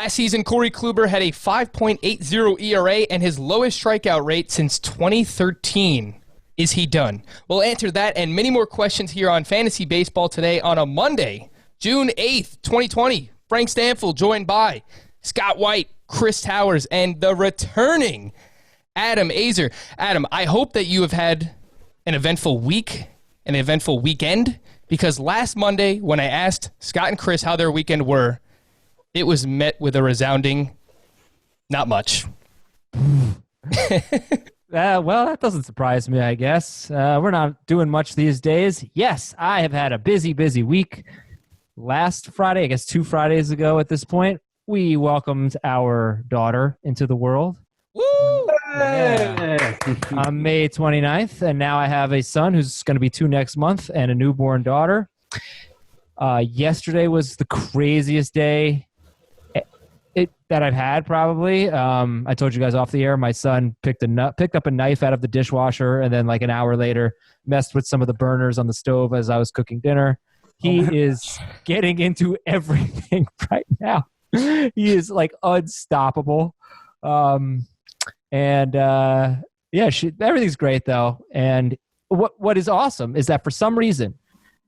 Last season, Corey Kluber had a 5.80 ERA and his lowest strikeout rate since 2013. Is he done? We'll answer that and many more questions here on Fantasy Baseball today on a Monday, June 8th, 2020. Frank Stanfield joined by Scott White, Chris Towers, and the returning Adam Azer. Adam, I hope that you have had an eventful week, an eventful weekend, because last Monday when I asked Scott and Chris how their weekend were, it was met with a resounding, not much. Well, that doesn't surprise me, I guess. We're not doing much these days. Yes, I have had a busy week. Last Friday, I guess 2 Fridays ago at this point, we welcomed our daughter into the world. Woo! Yeah. On May 29th, and now I have a son who's going to be 2 next month and a newborn daughter. Yesterday was the craziest day that I've had, probably. I told you guys off the air, my son picked up a knife out of the dishwasher and then like an hour later messed with some of the burners on the stove as I was cooking dinner. He is getting into everything right now. He is like unstoppable. Everything's great though. And what is awesome is that for some reason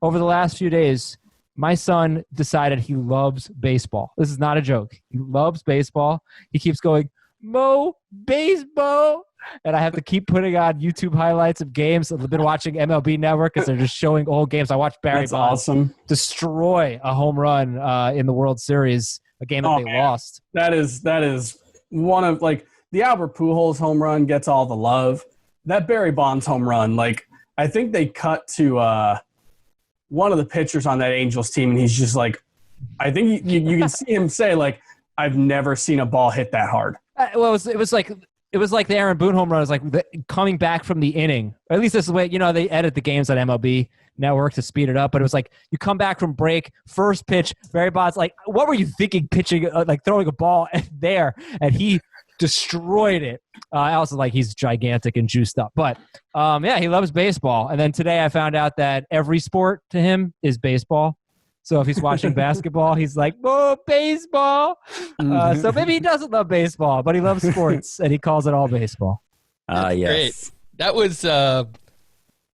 over the last few days, my son decided he loves baseball. This is not a joke. He loves baseball. He keeps going, Mo, baseball. And I have to keep putting on YouTube highlights of games. I've been watching MLB Network because they're just showing old games. I watched Barry Bonds destroy a home run in the World Series, a game that they lost. That is one of, like, the Albert Pujols home run gets all the love. That Barry Bonds home run, like, I think they cut to one of the pitchers on that Angels team, and he's just like, I think you can see him say, like, I've never seen a ball hit that hard. Well, it was like the Aaron Boone home run. It was like coming back from the inning. Or at least this is the way, they edit the games on MLB Network to speed it up. But it was like you come back from break, first pitch, Barry Bonds, like, what were you thinking pitching, like throwing a ball there? And he destroyed it. I also like he's gigantic and juiced up. But, he loves baseball. And then today I found out that every sport to him is baseball. So if he's watching basketball, he's like, oh, baseball. So maybe he doesn't love baseball, but he loves sports, and he calls it all baseball. Yes. Great. That was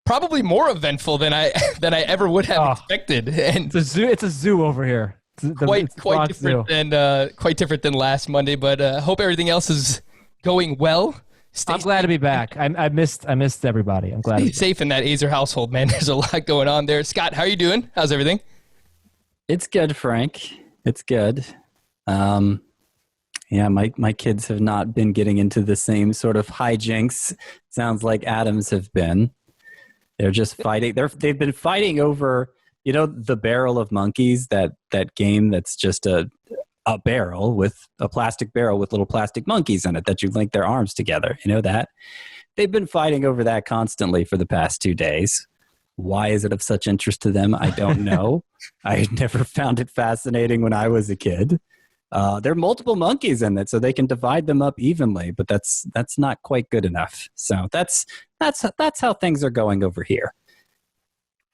probably more eventful than I ever would have expected. And it's a zoo over here. Quite different than last Monday, but hope everything else is going well. I'm glad to be back. I missed everybody. I'm glad to be safe in that Azer household, man. There's a lot going on there. Scott, how are you doing? How's everything? It's good, Frank. It's good. My kids have not been getting into the same sort of hijinks. Sounds like Adams have been. They're just fighting. They've been fighting over, the barrel of monkeys, that game that's just a barrel with a plastic barrel with little plastic monkeys in it that you link their arms together. You know that? They've been fighting over that constantly for the past 2 days. Why is it of such interest to them? I don't know. I never found it fascinating when I was a kid. There are multiple monkeys in it, so they can divide them up evenly, but that's not quite good enough. So that's how things are going over here.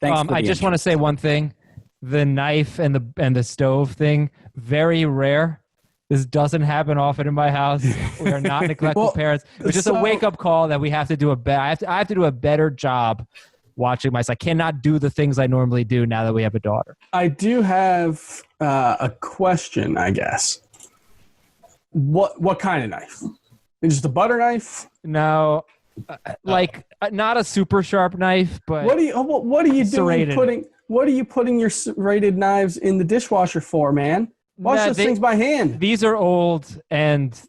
Thanks. I just want to say one thing: the knife and the stove thing, very rare. This doesn't happen often in my house. We are not neglectful parents. It was just a wake up call that we have to do I have to do a better job watching my son. I cannot do the things I normally do now that we have a daughter. I do have a question, I guess. What kind of knife? Just a butter knife? No, not a super sharp knife, but what are you doing? What are you putting your serrated knives in the dishwasher for, man? Wash those things by hand. These are old and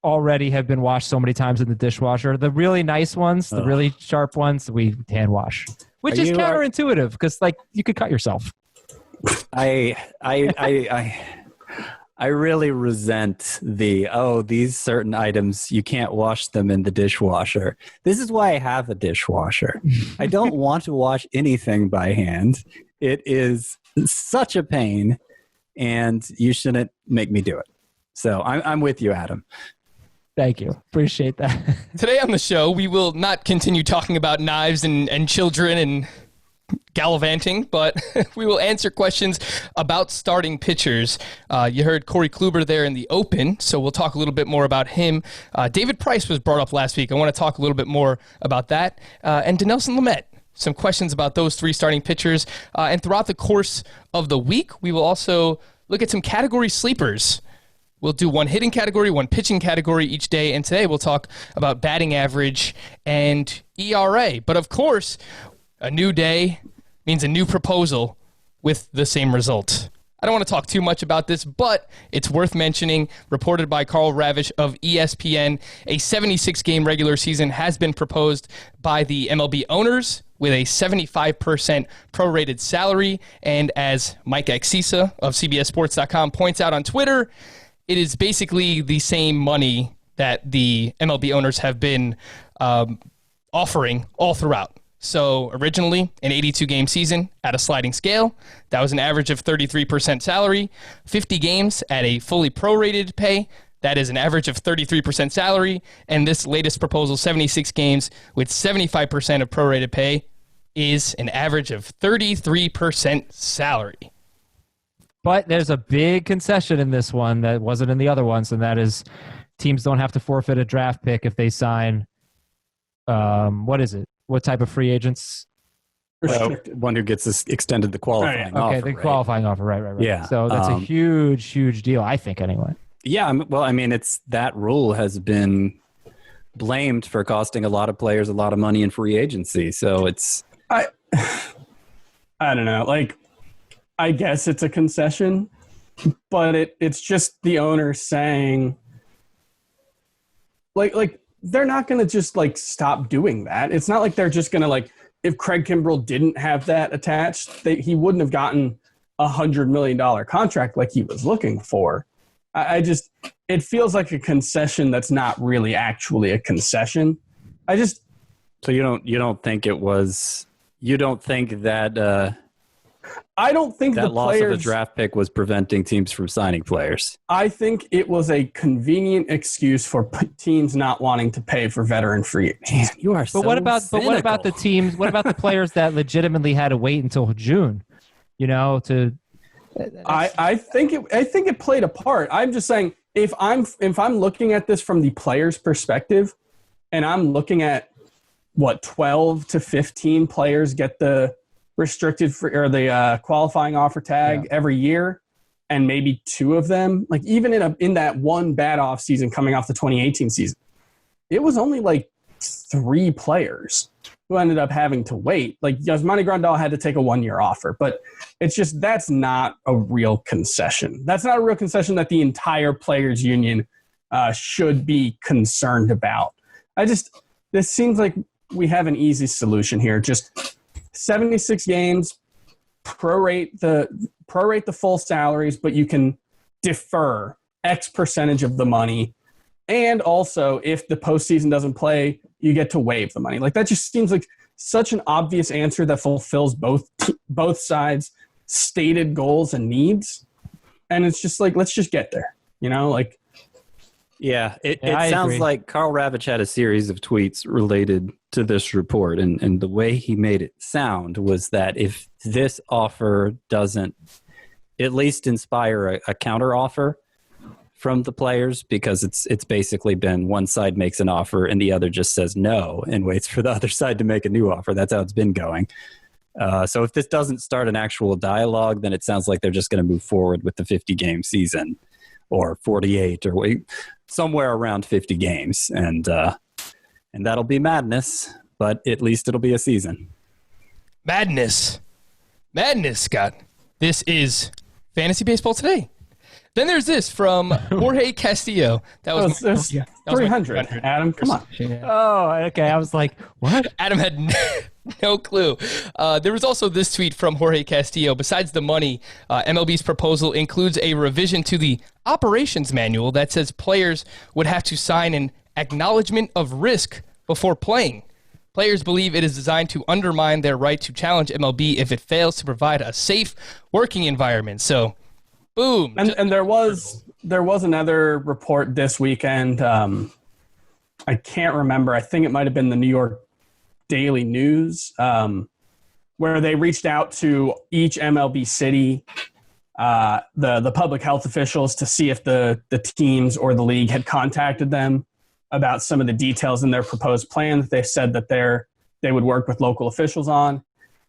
already have been washed so many times in the dishwasher. The really nice ones, the really sharp ones, we hand wash, which is counterintuitive because you could cut yourself. I really resent these certain items, you can't wash them in the dishwasher. This is why I have a dishwasher. I don't want to wash anything by hand. It is such a pain, and you shouldn't make me do it. So I'm with you, Adam. Thank you. Appreciate that. Today on the show, we will not continue talking about knives and children and gallivanting, but we will answer questions about starting pitchers. You heard Corey Kluber there in the open, so we'll talk a little bit more about him. David Price was brought up last week. I want to talk a little bit more about that. And Dinelson Lamet. Some questions about those three starting pitchers. And throughout the course of the week, we will also look at some category sleepers. We'll do one hitting category, one pitching category each day. And today we'll talk about batting average and ERA. But of course, a new day means a new proposal with the same result. I don't want to talk too much about this, but it's worth mentioning, reported by Carl Ravish of ESPN, a 76-game regular season has been proposed by the MLB owners with a 75% prorated salary. And as Mike Axisa of CBSSports.com points out on Twitter, it is basically the same money that the MLB owners have been offering all throughout. So originally, an 82-game season at a sliding scale, that was an average of 33% salary. 50 games at a fully prorated pay, that is an average of 33% salary. And this latest proposal, 76 games with 75% of prorated pay, is an average of 33% salary. But there's a big concession in this one that wasn't in the other ones, and that is teams don't have to forfeit a draft pick if they sign, what is it? What type of free agents? One who gets this extended the qualifying offer. Okay, the qualifying offer, right. Yeah. So that's a huge deal, I think, anyway. Yeah, well, I mean, that rule has been blamed for costing a lot of players a lot of money in free agency. So I don't know. Like, I guess it's a concession, but it's just the owner saying, like they're not going to just like stop doing that. It's not like they're just going to like, if Craig Kimbrell didn't have that attached, he wouldn't have gotten $100 million contract like he was looking for. It feels like a concession that's not really actually a concession. So you don't think it was, you don't think that, I don't think that the loss players, of a draft pick was preventing teams from signing players. I think it was a convenient excuse for teams not wanting to pay for veteran free agents. Man, you are But what about the teams? What about the players that legitimately had to wait until June? You know, I think it played a part. I'm just saying if I'm looking at this from the player's perspective, and I'm looking at what 12 to 15 players get the restricted free, or the qualifying offer tag every year, and maybe two of them, like even in that one bad off season coming off the 2018 season, it was only like 3 players who ended up having to wait. Like Yasmani Grandal had to take a 1-year offer, but it's just, that's not a real concession. That's not a real concession that the entire players union should be concerned about. This seems like we have an easy solution here. Just 76 games, prorate the full salaries, but you can defer X percentage of the money. And also, if the postseason doesn't play, you get to waive the money. Like, that just seems like such an obvious answer that fulfills both sides' stated goals and needs. And it's just like, let's just get there, you know? Like, yeah, it sounds like Carl Ravitch had a series of tweets related to this report, and the way he made it sound was that if this offer doesn't at least inspire a counter offer from the players, because it's basically been one side makes an offer and the other just says no and waits for the other side to make a new offer. That's how it's been going. So if this doesn't start an actual dialogue, then it sounds like they're just going to move forward with the 50-game season, or 48, or somewhere around 50 games. And that'll be madness, but at least it'll be a season. Madness, Scott. This is Fantasy Baseball Today. Then there's this from Jorge Castillo. That was 300. Adam, come on. Yeah. Oh, okay. I was like, what? Adam had no clue. There was also this tweet from Jorge Castillo. Besides the money, MLB's proposal includes a revision to the operations manual that says players would have to sign an acknowledgement of risk before playing. Players believe it is designed to undermine their right to challenge MLB if it fails to provide a safe working environment. So, boom. And there was another report this weekend. I can't remember. I think it might have been the New York Daily News, where they reached out to each MLB city, the public health officials, to see if the teams or the league had contacted them about some of the details in their proposed plan that they said that they would work with local officials on.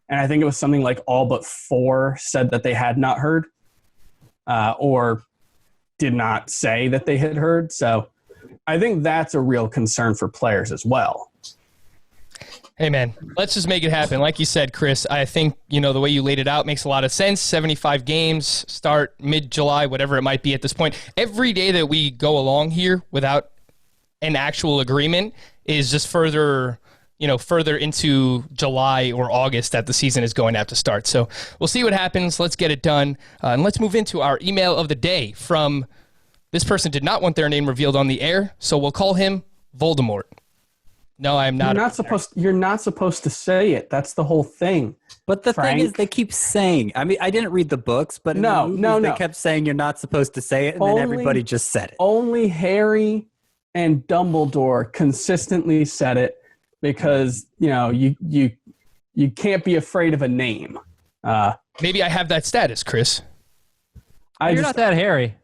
And I think it was something like all but 4 said that they had not heard or did not say that they had heard. So I think that's a real concern for players as well. Hey, man, let's just make it happen. Like you said, Chris, I think, the way you laid it out makes a lot of sense. 75 games, start mid-July, whatever it might be at this point. Every day that we go along here without an actual agreement is just further into July or August that the season is going to have to start. So we'll see what happens. Let's get it done. And let's move into our email of the day from this person did not want their name revealed on the air, so we'll call him Voldemort. No, I'm not. You're not supposed to say it. That's the whole thing. But the Frank. thing is, they keep saying, I mean, I didn't read the books, but in the movies, they kept saying you're not supposed to say it, and then everybody just said it. Only Harry and Dumbledore consistently said it because, you can't be afraid of a name. Maybe I have that status, Chris. You're not that hairy.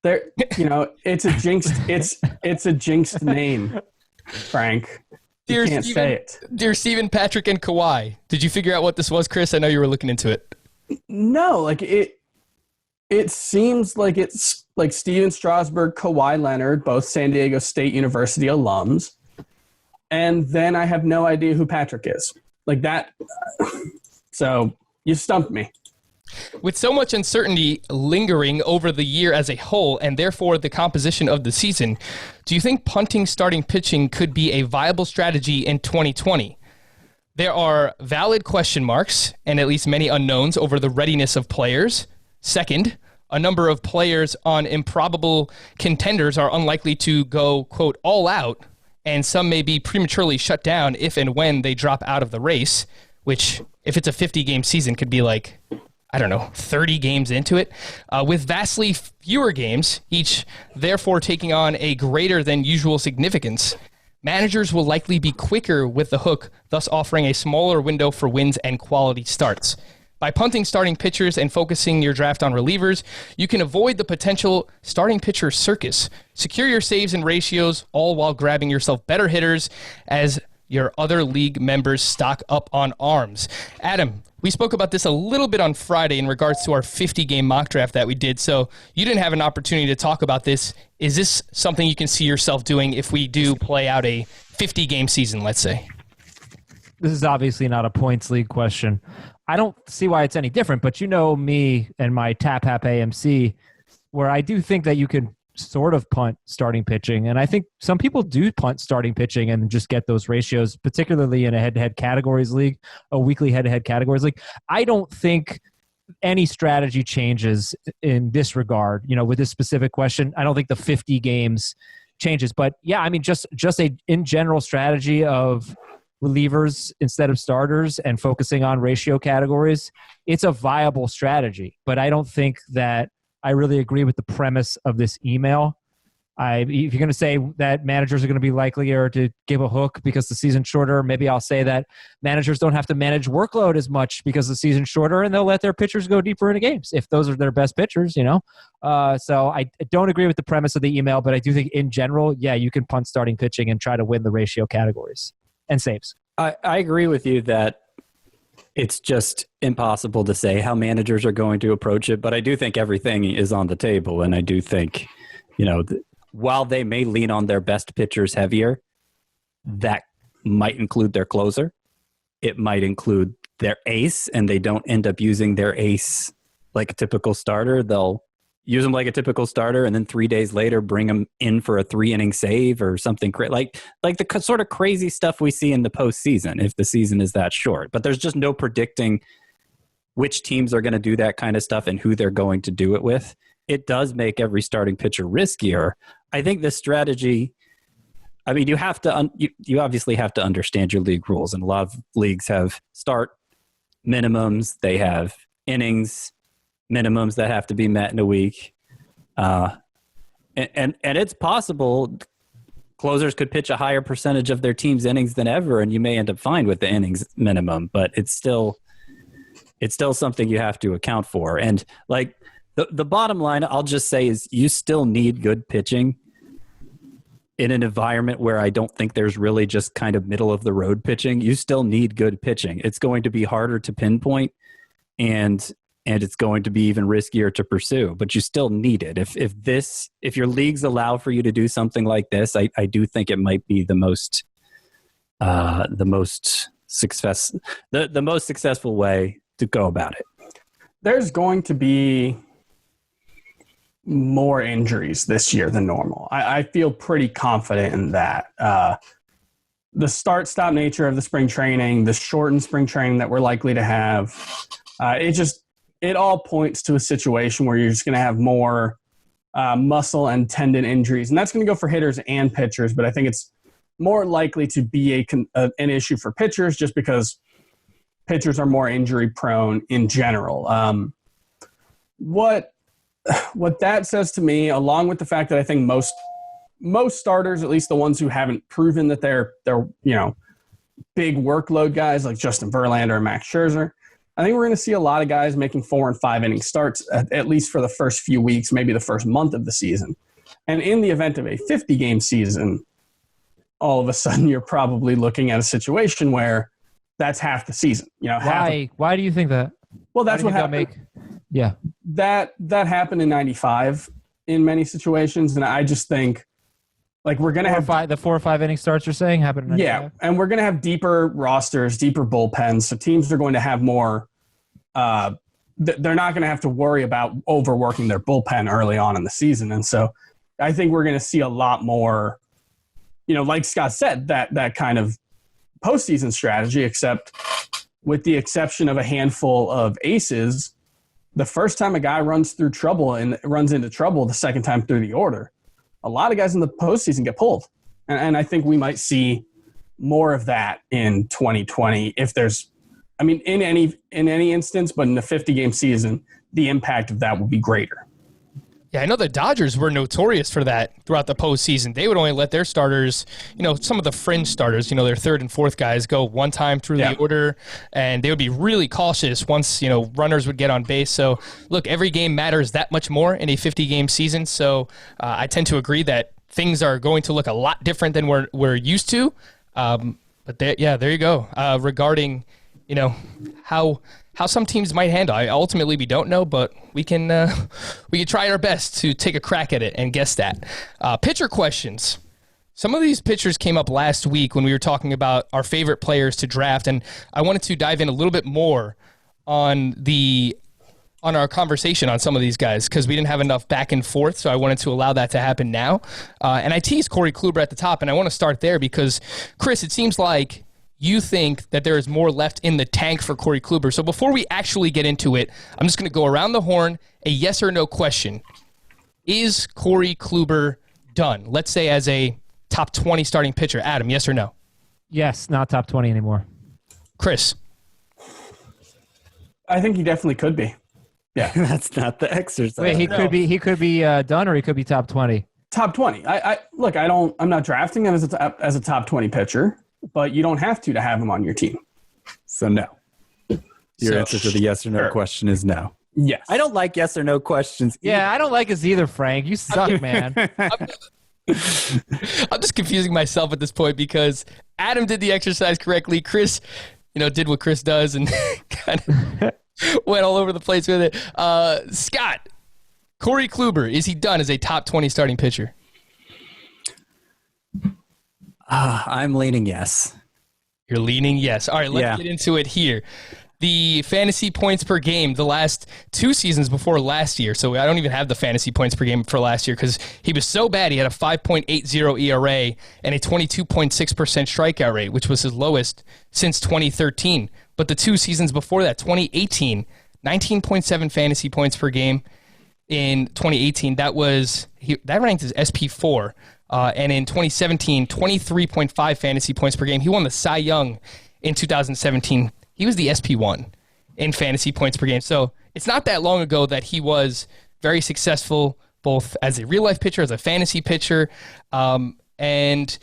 It's a jinxed it's a jinxed name, Frank. You can't say it. Dear Stephen, Patrick, and Kawhi, did you figure out what this was, Chris? I know you were looking into it. No, it seems like it's like Steven Strasburg, Kawhi Leonard, both San Diego State University alums. And then I have no idea who Patrick is. Like that. So you stumped me. With so much uncertainty lingering over the year as a whole, and therefore the composition of the season, do you think punting starting pitching could be a viable strategy in 2020? There are valid question marks and at least many unknowns over the readiness of players. Second, a number of players on improbable contenders are unlikely to go, quote, all out, and some may be prematurely shut down if and when they drop out of the race, which, if it's a 50-game season, could be like, 30 games into it, with vastly fewer games, each therefore taking on a greater than usual significance. Managers will likely be quicker with the hook, thus offering a smaller window for wins and quality starts. By punting starting pitchers and focusing your draft on relievers, you can avoid the potential starting pitcher circus. Secure your saves and ratios, all while grabbing yourself better hitters as your other league members stock up on arms. Adam, we spoke about this a little bit on Friday in regards to our 50-game mock draft that we did, so you didn't have an opportunity to talk about this. Is this something you can see yourself doing if we do play out a 50-game season, let's say? This is obviously not a points league question. I don't see why it's any different, but you know me and my Tap Hap AMC, where I do think that you can sort of punt starting pitching. And I think some people do punt starting pitching and just get those ratios, particularly in a head-to-head categories league, a weekly head-to-head categories league. I don't think any strategy changes in this regard, with this specific question. I don't think the 50 games changes, but yeah, I mean, just a in general strategy of relievers instead of starters and focusing on ratio categories. It's a viable strategy, but I don't think that I really agree with the premise of this email. If you're going to say that managers are going to be likelier to give a hook because the season's shorter, maybe I'll say that managers don't have to manage workload as much because the season's shorter, and they'll let their pitchers go deeper into games if those are their best pitchers, So I don't agree with the premise of the email, but I do think in general, yeah, you can punt starting pitching and try to win the ratio categories and saves. I agree with you that it's just impossible to say how managers are going to approach it, but I do think everything is on the table, and I do think, while they may lean on their best pitchers heavier, that might include their closer. It might include their ace, and they don't end up using their ace like a typical starter. They'll use them like a typical starter, and then 3 days later bring them in for a 3-inning save or something like the sort of crazy stuff we see in the postseason if the season is that short. But there's just no predicting which teams are going to do that kind of stuff and who they're going to do it with. It does make every starting pitcher riskier. I think this strategy, I mean, you obviously have to understand your league rules, and a lot of leagues have start minimums, they have innings minimums that have to be met in a week. And it's possible closers could pitch a higher percentage of their team's innings than ever, and you may end up fine with the innings minimum, but it's still, it's still something you have to account for. And like the bottom line, I'll just say is you still need good pitching in an environment where I don't think there's really just kind of middle of the road pitching. You still need good pitching. It's going to be harder to pinpoint and it's going to be even riskier to pursue, but you still need it. If your leagues allow for you to do something like this, I do think it might be the most successful way to go about it. There's going to be more injuries this year than normal. I feel pretty confident in that. The start-stop nature of the spring training, the shortened spring training that we're likely to have, it all points to a situation where you're just going to have more muscle and tendon injuries. And that's going to go for hitters and pitchers, but I think it's more likely to be an issue for pitchers just because pitchers are more injury prone in general. What that says to me, along with the fact that I think most starters, at least the ones who haven't proven that they're big workload guys like Justin Verlander and Max Scherzer, I think we're going to see a lot of guys making 4 and 5 inning starts, at least for the first few weeks, maybe the first month of the season. And in the event of a 50-game season, all of a sudden you're probably looking at a situation where that's half the season. Why do you think that? Well, that's what happened. Yeah. That happened in 95 in many situations, and I just think like we're going to have the 4 or 5 inning starts you're saying happened in 95? Yeah, and we're going to have deeper rosters, deeper bullpens, so teams are going to have more they're not going to have to worry about overworking their bullpen early on in the season. And so I think we're going to see a lot more, like Scott said, that kind of postseason strategy, except with the exception of a handful of aces, the first time a guy runs into trouble the second time through the order, a lot of guys in the postseason get pulled. And I think we might see more of that in 2020 if there's, in any instance, but in a 50-game season, the impact of that will be greater. Yeah, I know the Dodgers were notorious for that throughout the postseason. They would only let their starters, some of the fringe starters, their third and fourth guys go one time through the order, and they would be really cautious once, runners would get on base. So, look, every game matters that much more in a 50-game season. So I tend to agree that things are going to look a lot different than we're used to. But there you go. Regarding, how some teams might handle. Ultimately, we don't know, but we can try our best to take a crack at it and guess that. Pitcher questions. Some of these pitchers came up last week when we were talking about our favorite players to draft, and I wanted to dive in a little bit more on our conversation on some of these guys because we didn't have enough back and forth, so I wanted to allow that to happen now. And I teased Corey Kluber at the top, and I want to start there because, Chris, it seems like you think that there is more left in the tank for Corey Kluber. So before we actually get into it, I'm just going to go around the horn, a yes or no question. Is Corey Kluber done? Let's say as a top 20 starting pitcher. Adam, yes or no? Yes, not top 20 anymore. Chris? I think he definitely could be. Yeah. That's not the exercise. Wait, he could be done or he could be top 20. Top 20. I'm not drafting him as a top 20 pitcher, but you don't have to have him on your team. So no. Your answer to the yes or no question is no. Yes. I don't like yes or no questions either. Yeah, I don't like us either, Frank. You suck, man. I'm just confusing myself at this point because Adam did the exercise correctly. Chris, did what Chris does and kind of went all over the place with it. Scott, Corey Kluber, is he done as a top 20 starting pitcher? I'm leaning yes. You're leaning yes. All right, let's get into it here. The fantasy points per game the last 2 seasons before last year. So I don't even have the fantasy points per game for last year because he was so bad. He had a 5.80 ERA and a 22.6% strikeout rate, which was his lowest since 2013. But the 2 seasons before that, 2018, 19.7 fantasy points per game. In 2018, that ranked as SP4. And in 2017, 23.5 fantasy points per game. He won the Cy Young in 2017. He was the SP1 in fantasy points per game. So it's not that long ago that he was very successful, both as a real-life pitcher, as a fantasy pitcher. And,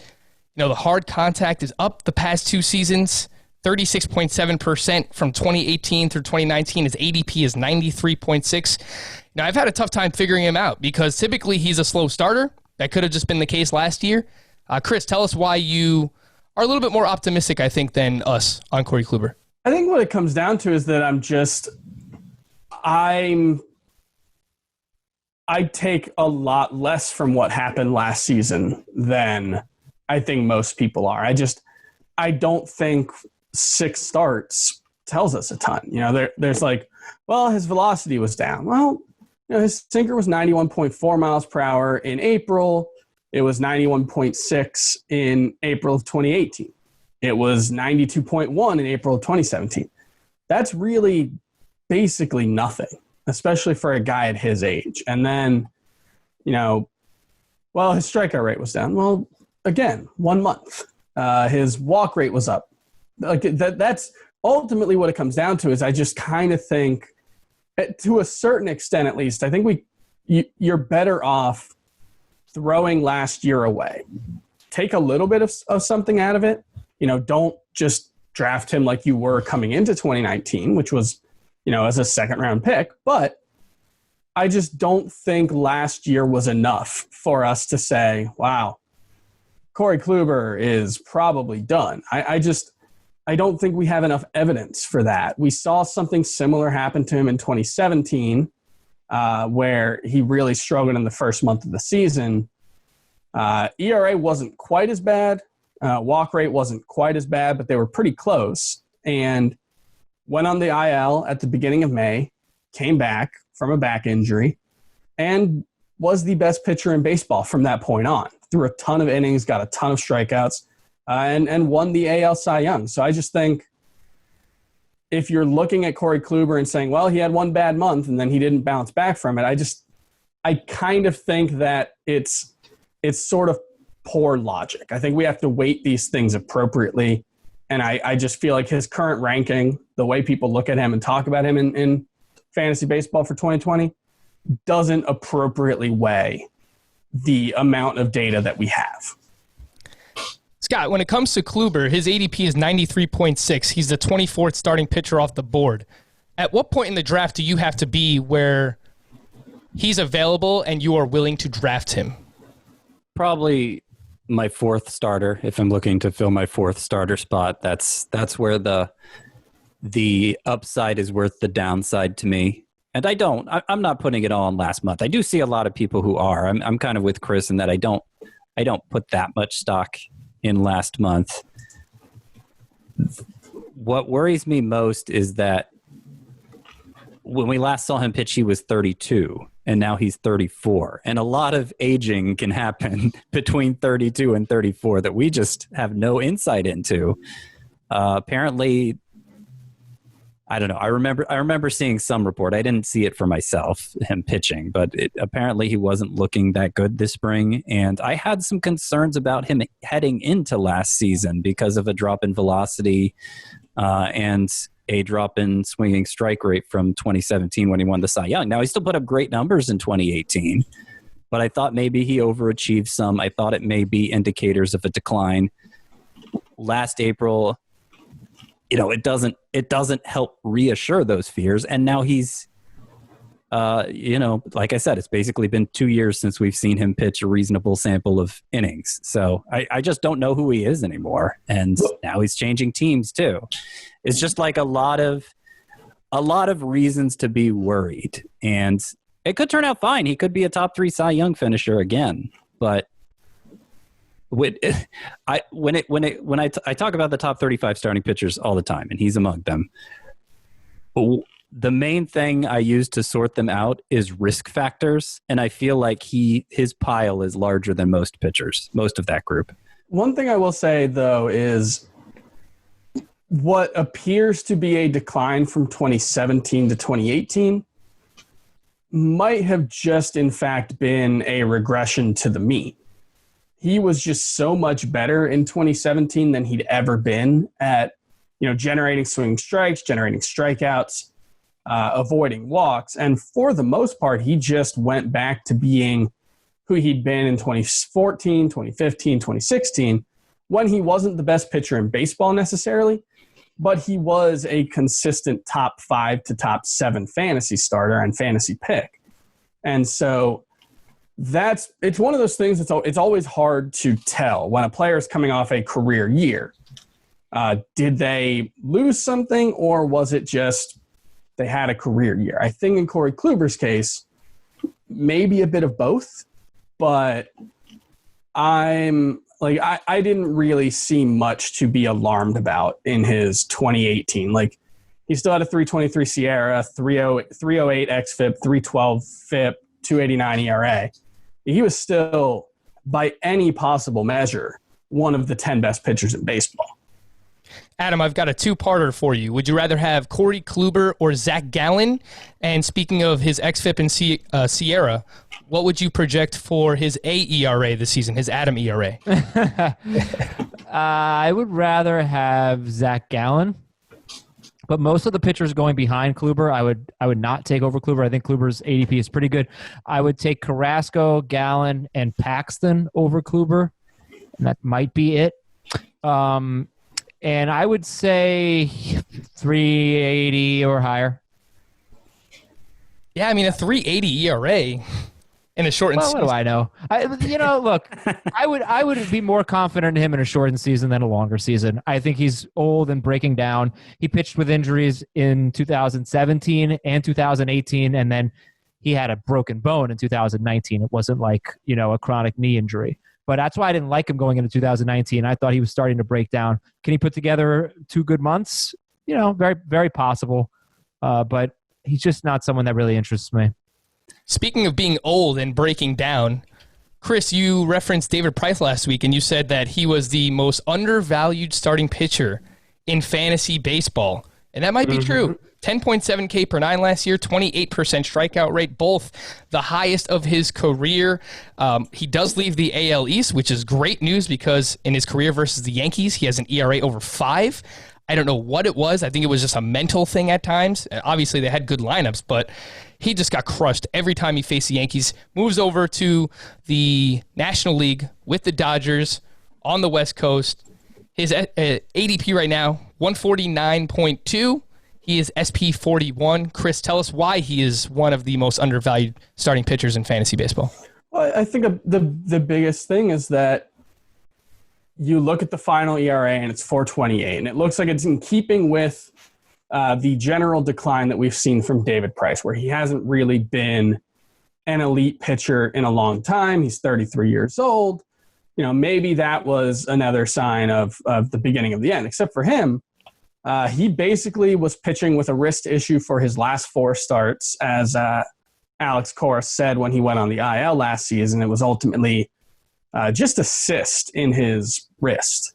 the hard contact is up the past 2 seasons. 36.7% from 2018 through 2019. His ADP is 93.6. Now, I've had a tough time figuring him out because typically he's a slow starter. That could have just been the case last year. Chris, tell us why you are a little bit more optimistic, I think, than us on Corey Kluber. I think what it comes down to is that I take a lot less from what happened last season than I think most people are. I don't think 6 starts tells us a ton. There's like, well, his velocity was down. Well, his sinker was 91.4 miles per hour in April. It was 91.6 in April of 2018. It was 92.1 in April of 2017. That's really basically nothing, especially for a guy at his age. And then, his strikeout rate was down. Well, again, 1 month. His walk rate was up. Like that's ultimately what it comes down to. Is I just kind of think, to a certain extent at least, I think you're better off throwing last year away. Take a little bit of something out of it. Don't just draft him like you were coming into 2019, which was, as a second-round pick. But I just don't think last year was enough for us to say, wow, Corey Kluber is probably done. I don't think we have enough evidence for that. We saw something similar happen to him in 2017, where he really struggled in the first month of the season. ERA wasn't quite as bad. Walk rate wasn't quite as bad, but they were pretty close. And went on the IL at the beginning of May, came back from a back injury, and was the best pitcher in baseball from that point on. Threw a ton of innings, got a ton of strikeouts, and won the AL Cy Young. So I just think if you're looking at Corey Kluber and saying, well, he had one bad month and then he didn't bounce back from it, I kind of think that it's sort of poor logic. I think we have to weight these things appropriately. And I just feel like his current ranking, the way people look at him and talk about him in fantasy baseball for 2020, doesn't appropriately weigh the amount of data that we have. Scott, when it comes to Kluber, his ADP is 93.6. He's the 24th starting pitcher off the board. At what point in the draft do you have to be where he's available and you are willing to draft him? Probably my 4th starter. If I'm looking to fill my 4th starter spot, that's where the upside is worth the downside to me. And I'm not putting it all on last month. I do see a lot of people who are. I'm kind of with Chris in that I don't put that much stock in last month. What worries me most is that when we last saw him pitch, he was 32, and now he's 34. And a lot of aging can happen between 32 and 34 that we just have no insight into. Apparently, I don't know. I remember seeing some report. I didn't see it for myself, him pitching, but apparently he wasn't looking that good this spring. And I had some concerns about him heading into last season because of a drop in velocity and a drop in swinging strike rate from 2017 when he won the Cy Young. Now, he still put up great numbers in 2018, but I thought maybe he overachieved some. I thought it may be indicators of a decline. Last April, it doesn't help reassure those fears. And now he's, like I said, it's basically been 2 years since we've seen him pitch a reasonable sample of innings. So I just don't know who he is anymore. And now he's changing teams too. It's just like a lot of reasons to be worried. And it could turn out fine. He could be a top 3 Cy Young finisher again. But I talk about the top 35 starting pitchers all the time, and he's among them. The main thing I use to sort them out is risk factors, and I feel like his pile is larger than most pitchers, most of that group. One thing I will say, though, is what appears to be a decline from 2017 to 2018 might have just, in fact, been a regression to the mean. He was just so much better in 2017 than he'd ever been at, generating swinging strikes, generating strikeouts, avoiding walks. And for the most part, he just went back to being who he'd been in 2014, 2015, 2016, when he wasn't the best pitcher in baseball necessarily, but he was a consistent top 5 to top 7 fantasy starter and fantasy pick. And so it's one of those things it's always hard to tell when a player is coming off a career year. Did they lose something, or was it just they had a career year? I think in Corey Kluber's case, maybe a bit of both, but I didn't really see much to be alarmed about in his 2018. Like, he still had a 323 Sierra, 308 xFIP, 312 FIP, 289 ERA. He was still, by any possible measure, one of the 10 best pitchers in baseball. Adam, I've got a two-parter for you. Would you rather have Corey Kluber or Zach Gallen? And speaking of his xFIP and Sierra, what would you project for his AERA this season, his Adam ERA? I would rather have Zach Gallen, but most of the pitchers going behind Kluber, I would not take over Kluber. I think Kluber's ADP is pretty good. I would take Carrasco, Gallen, and Paxton over Kluber, and that might be it. And I would say 380 or higher. Yeah, I mean, a 380 ERA in a shortened season. What do I know? Look, I would be more confident in him in a shortened season than a longer season. I think he's old and breaking down. He pitched with injuries in 2017 and 2018, and then he had a broken bone in 2019. It wasn't like, a chronic knee injury. But that's why I didn't like him going into 2019. I thought he was starting to break down. Can he put together 2 good months? Very, very possible. But he's just not someone that really interests me. Speaking of being old and breaking down, Chris, you referenced David Price last week, and you said that he was the most undervalued starting pitcher in fantasy baseball. And that might be true. 10.7 K per 9 last year, 28% strikeout rate, both the highest of his career. He does leave the AL East, which is great news because in his career versus the Yankees, he has an ERA over 5. I don't know what it was. I think it was just a mental thing at times. Obviously, they had good lineups, but he just got crushed every time he faced the Yankees. Moves over to the National League with the Dodgers on the West Coast. His ADP right now, 149.2. He is SP 41. Chris, tell us why he is one of the most undervalued starting pitchers in fantasy baseball. Well, I think the biggest thing is that you look at the final ERA and it's 4.28, and it looks like it's in keeping with the general decline that we've seen from David Price, where he hasn't really been an elite pitcher in a long time. He's 33 years old. Maybe that was another sign of the beginning of the end. Except for him, he basically was pitching with a wrist issue for his last 4 starts, as Alex Cora said when he went on the IL last season. It was ultimately just a cyst in his wrist,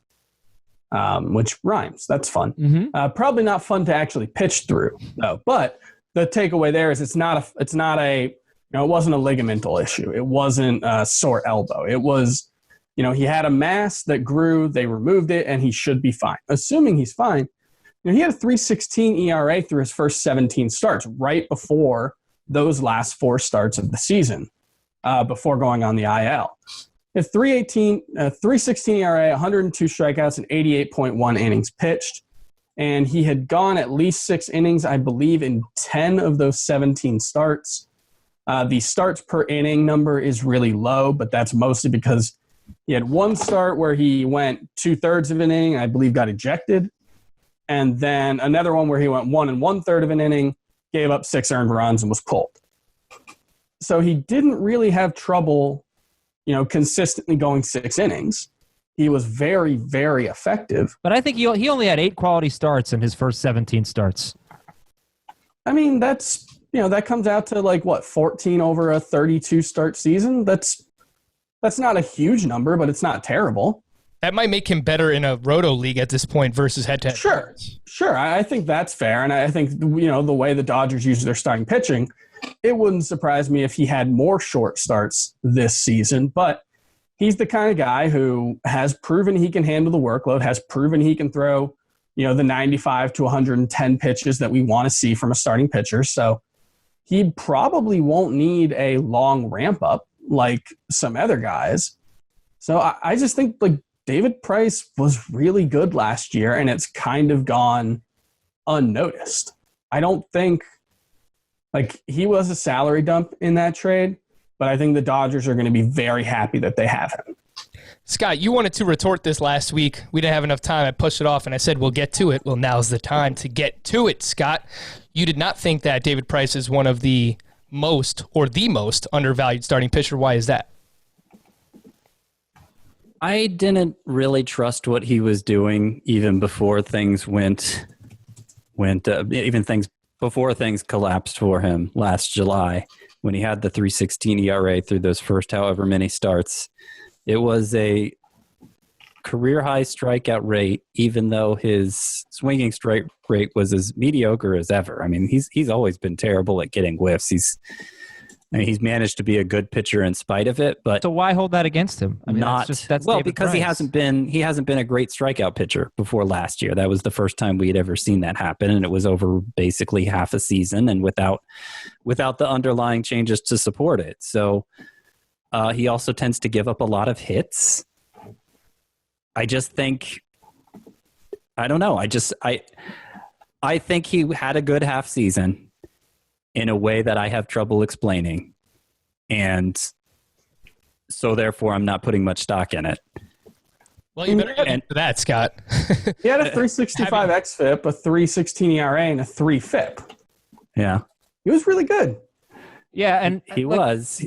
which rhymes. That's fun. Mm-hmm. Probably not fun to actually pitch through, though. But the takeaway there is it wasn't a ligamental issue. It wasn't a sore elbow. It was, he had a mass that grew. They removed it, and he should be fine. Assuming he's fine, he had a 3.16 ERA through his first 17 starts, right before those last 4 starts of the season, before going on the IL. His 3.16 ERA, 102 strikeouts, and 88.1 innings pitched. And he had gone at least 6 innings, I believe, in 10 of those 17 starts. The starts per inning number is really low, but that's mostly because he had 1 start where he went 2/3 of an inning, I believe got ejected. And then another one where he went 1 1/3 of an inning, gave up 6 earned runs, and was pulled. So he didn't really have trouble consistently going 6 innings. He was very, very effective. But I think he only had 8 quality starts in his first 17 starts. I mean, that's, that comes out to 14 over a 32 start season. That's not a huge number, but it's not terrible. That might make him better in a roto league at this point versus head-to-head. Sure. I think that's fair. And I think, the way the Dodgers use their starting pitching, it wouldn't surprise me if he had more short starts this season. But he's the kind of guy who has proven he can handle the workload, has proven he can throw, the 95 to 110 pitches that we want to see from a starting pitcher. So he probably won't need a long ramp up like some other guys. So I just think David Price was really good last year, and it's kind of gone unnoticed. I don't think, like, he was a salary dump in that trade, but I think the Dodgers are going to be very happy that they have him. Scott, you wanted to retort this last week. We didn't have enough time. I pushed it off, and I said, we'll get to it. Well, now's the time to get to it, Scott. You did not think that David Price is one of the most or the most undervalued starting pitcher. Why is that? I didn't really trust what he was doing even before things before things collapsed for him last July when he had the 3.16 ERA through those first however many starts. It was a career-high strikeout rate, even though his swinging strike rate was as mediocre as ever. I mean, he's always been terrible at getting whiffs. He's managed to be a good pitcher in spite of it, but So why hold that against him? I mean, that's David because Price. he hasn't been a great strikeout pitcher before last year. That was the first time we had ever seen that happen, and it was over basically half a season and without the underlying changes to support it. So he also tends to give up a lot of hits. I just think, I don't know. I think he had a good half season in a way that I have trouble explaining. And so therefore I'm not putting much stock in it. Well, you better get into that, Scott. He had a 365 xFIP, a 3.16 ERA, and a 3 FIP. Yeah. He was really good. Yeah, and He was.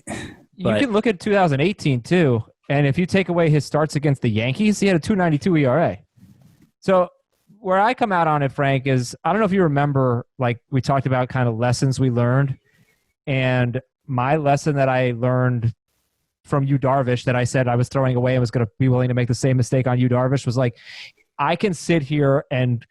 You can look at 2018 too, and if you take away his starts against the Yankees, he had a 2.92 ERA. So where I come out on it, Frank, is I don't know if you remember, like we talked about kind of lessons we learned, and my lesson that I learned from Yu Darvish that I said I was throwing away and was going to be willing to make the same mistake on Yu Darvish was like, I can sit here and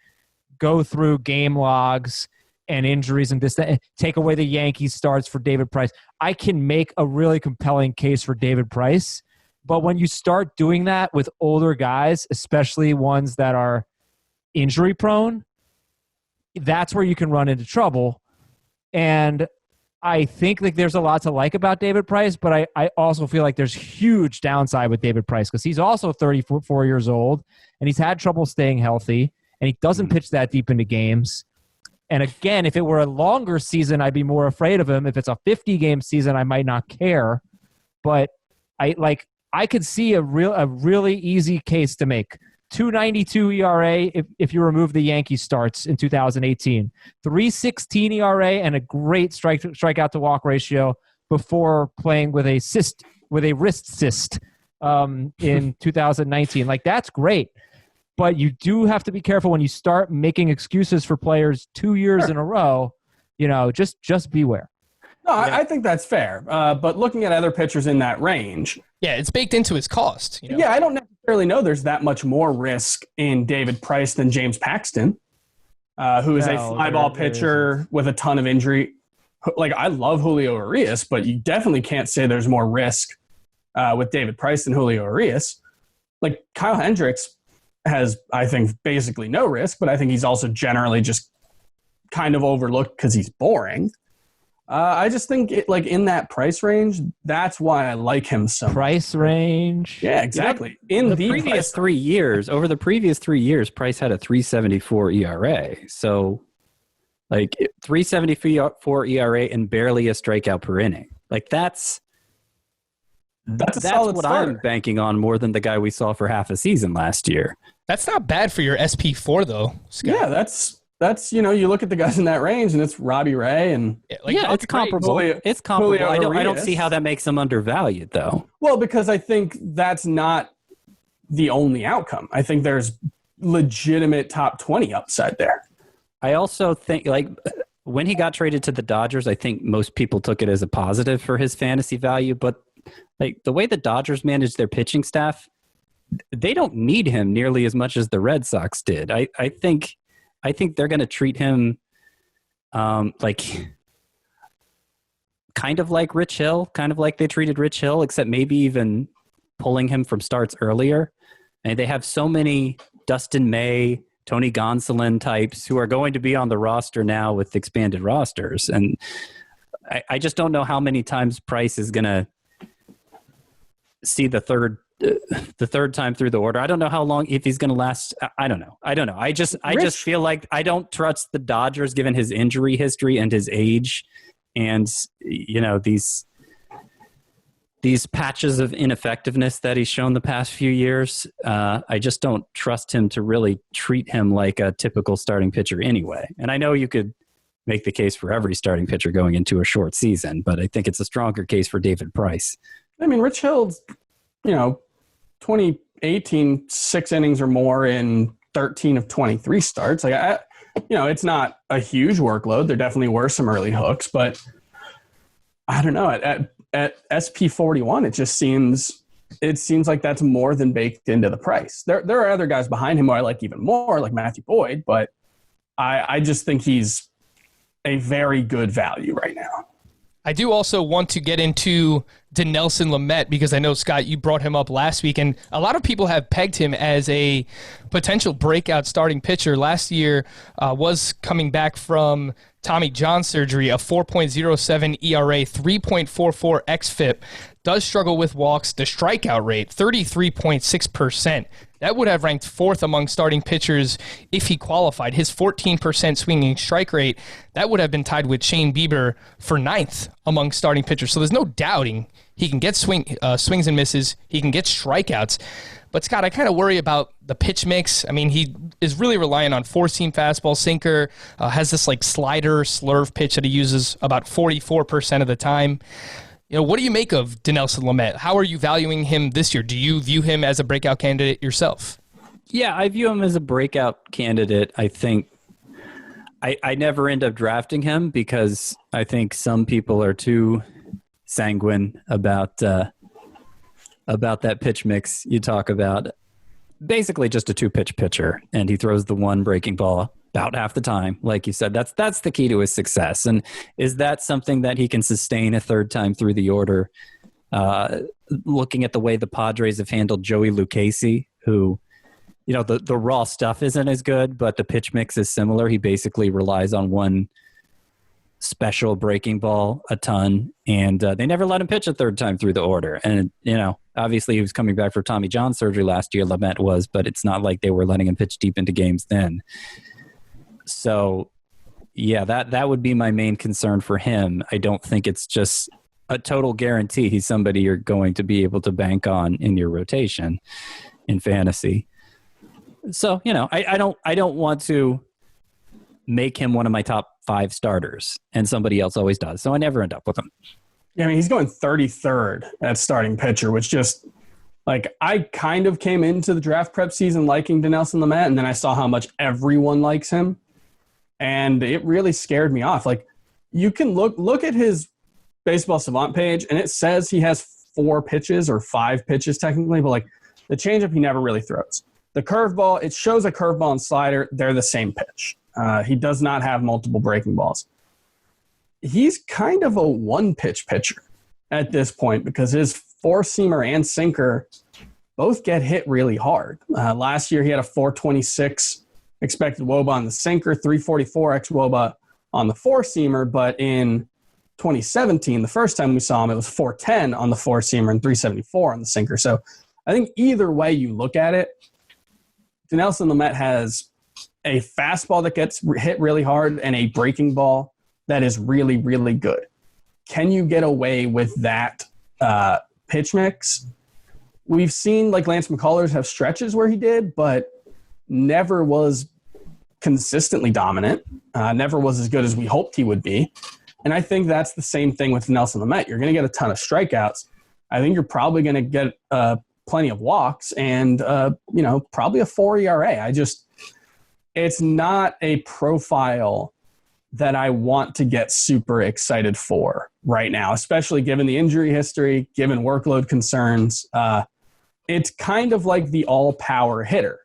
go through game logs and injuries and this, that, take away the Yankees starts for David Price. I can make a really compelling case for David Price. But when you start doing that with older guys, especially ones that are injury prone, that's where you can run into trouble. And I think like there's a lot to like about David Price, but I also feel like there's huge downside with David Price because he's also 34 years old and he's had trouble staying healthy and he doesn't pitch that deep into games. And again, if it were a longer season, I'd be more afraid of him. If it's a 50-game season, I might not care. But I could see a really easy case to make. 2.92 ERA if you remove the Yankee starts in 2018. 3.16 ERA and a great strikeout to walk ratio before playing with a wrist cyst in 2019. Like that's great. But you do have to be careful when you start making excuses for players 2 years in a row. You know, just beware. No, I think that's fair. But looking at other pitchers in that range. Yeah, it's baked into his cost. You know? Yeah, I don't necessarily know there's that much more risk in David Price than James Paxton, who is a fly ball pitcher with a ton of injury. Like, I love Julio Urias, but you definitely can't say there's more risk with David Price than Julio Urias. Like, Kyle Hendricks has, I think, basically no risk, but I think he's also generally just kind of overlooked because he's boring. I just think in that price range, that's why I like him so much. Price range. Yeah, exactly. Over the previous 3 years, Price had a 3.74 ERA. So, like 3.74 ERA and barely a strikeout per inning. Like that's solid what starter. I'm banking on more than the guy we saw for half a season last year. That's not bad for your SP4 though, Scott. Yeah, that's you look at the guys in that range, and it's Robbie Ray and it's comparable. It's comparable. I don't see how that makes him undervalued, though. Well, because I think that's not the only outcome. I think there's legitimate top 20 upside there. I also think, like, when he got traded to the Dodgers, I think most people took it as a positive for his fantasy value. But, like, the way the Dodgers manage their pitching staff, they don't need him nearly as much as the Red Sox did. I think they're going to treat him like kind of like Rich Hill, kind of like they treated Rich Hill, except maybe even pulling him from starts earlier. And they have so many Dustin May, Tony Gonsolin types who are going to be on the roster now with expanded rosters. And I just don't know how many times Price is going to see the third the third time through the order. I don't know how long, if he's going to last. I don't know. I just feel like I don't trust the Dodgers given his injury history and his age, and these patches of ineffectiveness that he's shown the past few years. I just don't trust him to really treat him like a typical starting pitcher anyway. And I know you could make the case for every starting pitcher going into a short season, but I think it's a stronger case for David Price. I mean, Rich Hill's, 2018, 6 innings or more in 13 of 23 starts. Like, it's not a huge workload. There definitely were some early hooks, but I don't know. At SP 41, it seems like that's more than baked into the price. There are other guys behind him who I like even more, like Matthew Boyd, but I just think he's a very good value right now. I do also want to get into Dinelson Lamet because I know, Scott, you brought him up last week, and a lot of people have pegged him as a potential breakout starting pitcher. Last year was coming back from Tommy John surgery, a 4.07 ERA, 3.44 xFIP, does struggle with walks. The strikeout rate, 33.6%. That would have ranked 4th among starting pitchers if he qualified. His 14% swinging strike rate, that would have been tied with Shane Bieber for 9th among starting pitchers. So there's no doubting he can get swings and misses. He can get strikeouts. But, Scott, I kind of worry about the pitch mix. I mean, he is really relying on four-seam fastball, sinker, has this like slider, slurve pitch that he uses about 44% of the time. What do you make of Dinelson Lamet? How are you valuing him this year? Do you view him as a breakout candidate yourself? Yeah, I view him as a breakout candidate. I think I never end up drafting him because I think some people are too sanguine about that pitch mix you talk about. Basically just a 2-pitch pitcher, and he throws the one breaking ball about half the time. Like you said, that's the key to his success. And is that something that he can sustain a third time through the order? Looking at the way the Padres have handled Joey Lucchesi, who, the raw stuff isn't as good, but the pitch mix is similar. He basically relies on one special breaking ball a ton, and they never let him pitch a third time through the order. And, obviously he was coming back for Tommy John surgery last year, Lamet was, but it's not like they were letting him pitch deep into games then. So, yeah, that would be my main concern for him. I don't think it's just a total guarantee he's somebody you're going to be able to bank on in your rotation in fantasy. So, I don't want to make him one of my top 5 starters, and somebody else always does. So I never end up with him. Yeah, I mean, he's going 33rd at starting pitcher, which just I kind of came into the draft prep season liking Dinelson Lamet, and then I saw how much everyone likes him. And it really scared me off. You can look at his Baseball Savant page, and it says he has 4 pitches or 5 pitches technically, but the changeup he never really throws. The curveball, it shows a curveball and slider. They're the same pitch. He does not have multiple breaking balls. He's kind of a one-pitch pitcher at this point because his four-seamer and sinker both get hit really hard. Last year, he had a 426 expected WOBA on the sinker, 344 xWOBA on the four-seamer, but in 2017, the first time we saw him, it was 410 on the four-seamer and 374 on the sinker. So I think either way you look at it, Dinelson Lamet has a fastball that gets hit really hard and a breaking ball that is really, really good. Can you get away with that pitch mix? We've seen Lance McCullers have stretches where he did, but never was consistently dominant, never was as good as we hoped he would be. And I think that's the same thing with Dinelson Lamet. You're going to get a ton of strikeouts. I think you're probably going to get plenty of walks and, probably a 4 ERA. It's not a profile that I want to get super excited for right now, especially given the injury history, given workload concerns. It's kind of like the all-power hitter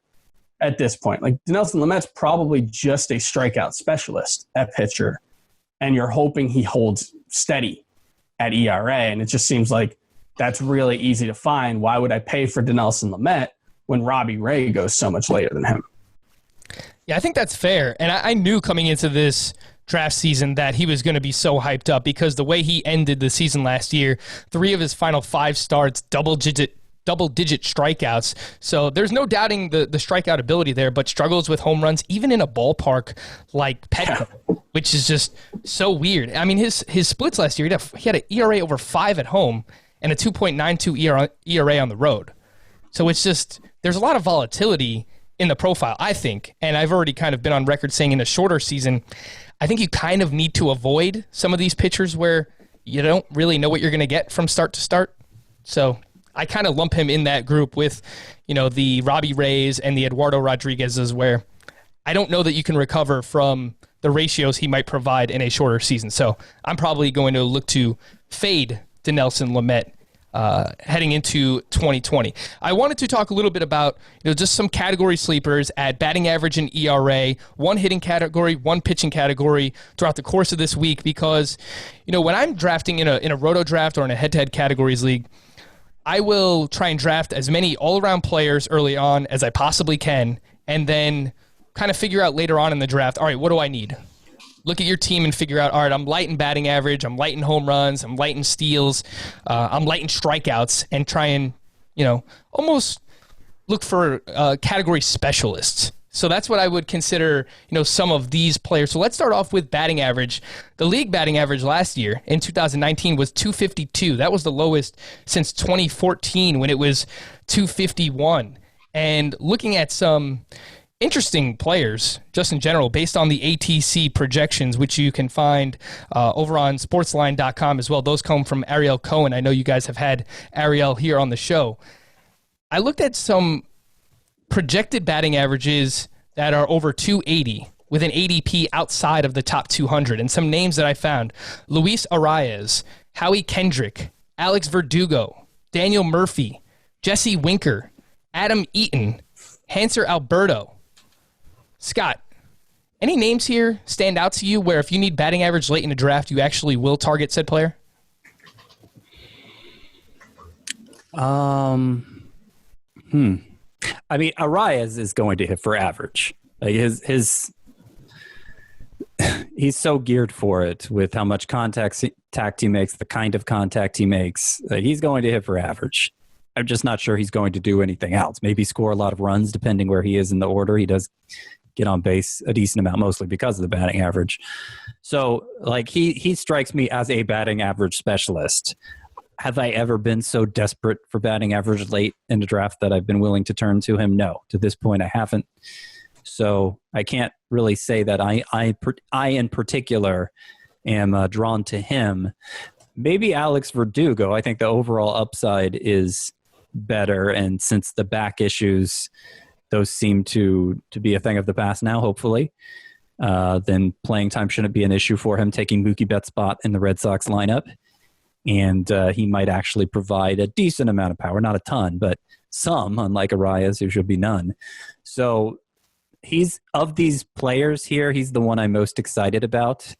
at this point. Dinelson Lamet's probably just a strikeout specialist at pitcher, and you're hoping he holds steady at ERA, and it just seems like that's really easy to find. Why would I pay for Dinelson Lamet when Robbie Ray goes so much later than him? Yeah, I think that's fair. And I knew coming into this draft season that he was going to be so hyped up because the way he ended the season last year, 3 of his final 5 starts, double-digit double-digit strikeouts. So there's no doubting the strikeout ability there, but struggles with home runs, even in a ballpark like Petco, which is just so weird. I mean, his splits last year, he had an ERA over 5 at home and a 2.92 ERA on the road. So it's just, there's a lot of volatility in the profile, I think. And I've already kind of been on record saying in a shorter season, I think you kind of need to avoid some of these pitchers where you don't really know what you're going to get from start to start. So I kind of lump him in that group with, the Robbie Rays and the Eduardo Rodriguez's, where I don't know that you can recover from the ratios he might provide in a shorter season. So I'm probably going to look to fade Dinelson Lamet heading into 2020. I wanted to talk a little bit about just some category sleepers at batting average and ERA, one hitting category, one pitching category throughout the course of this week, because when I'm drafting in a roto draft or in a head-to-head categories league, I will try and draft as many all-around players early on as I possibly can, and then kind of figure out later on in the draft, all right, what do I need? Look at your team and figure out, all right, I'm light in batting average, I'm light in home runs, I'm light in steals, I'm light in strikeouts, and try and, almost look for category specialists. So that's what I would consider, some of these players. So let's start off with batting average. The league batting average last year in 2019 was 252. That was the lowest since 2014 when it was 251. And looking at some interesting players, just in general, based on the ATC projections, which you can find over on sportsline.com as well. Those come from Ariel Cohen. I know you guys have had Ariel here on the show. I looked at some projected batting averages that are over 280 with an ADP outside of the top 200. And some names that I found: Luis Arias, Howie Kendrick, Alex Verdugo, Daniel Murphy, Jesse Winker, Adam Eaton, Hanser Alberto. Scott, any names here stand out to you where if you need batting average late in the draft, you actually will target said player? I mean, Arias is going to hit for average. Like he's so geared for it with how much contact he makes, the kind of contact he makes. He's going to hit for average. I'm just not sure he's going to do anything else. Maybe score a lot of runs depending where he is in the order. He does get on base a decent amount, mostly because of the batting average. So, he strikes me as a batting average specialist. Have I ever been so desperate for batting average late in the draft that I've been willing to turn to him? No. To this point, I haven't. So I can't really say that I in particular am drawn to him. Maybe Alex Verdugo. I think the overall upside is better, and since the back issues, those seem to be a thing of the past now, hopefully. Then playing time shouldn't be an issue for him, taking Mookie Betts' spot in the Red Sox lineup. And he might actually provide a decent amount of power, not a ton, but some, unlike Arias, who should be none. So he's, of these players here, he's the one I'm most excited about.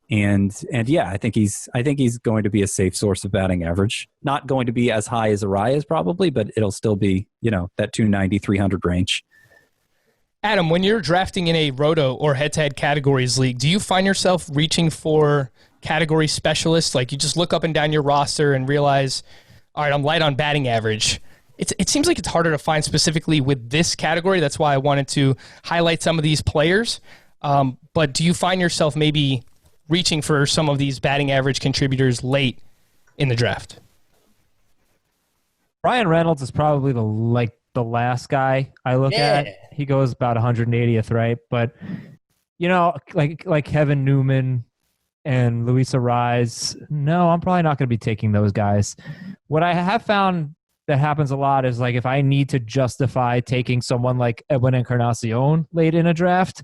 And yeah, I think he's going to be a safe source of batting average. Not going to be as high as Arias probably, but it'll still be, that 290, 300 range. Adam, when you're drafting in a roto or head-to-head categories league, do you find yourself reaching for category specialists? Like you just look up and down your roster and realize, all right, I'm light on batting average. It seems like it's harder to find specifically with this category. That's why I wanted to highlight some of these players. But do you find yourself maybe reaching for some of these batting average contributors late in the draft? Ryan Reynolds is probably the last guy I look at. He goes about 180th, right? But like Kevin Newman and Luis Arias, no, I'm probably not going to be taking those guys. What I have found that happens a lot is if I need to justify taking someone like Edwin Encarnacion late in a draft,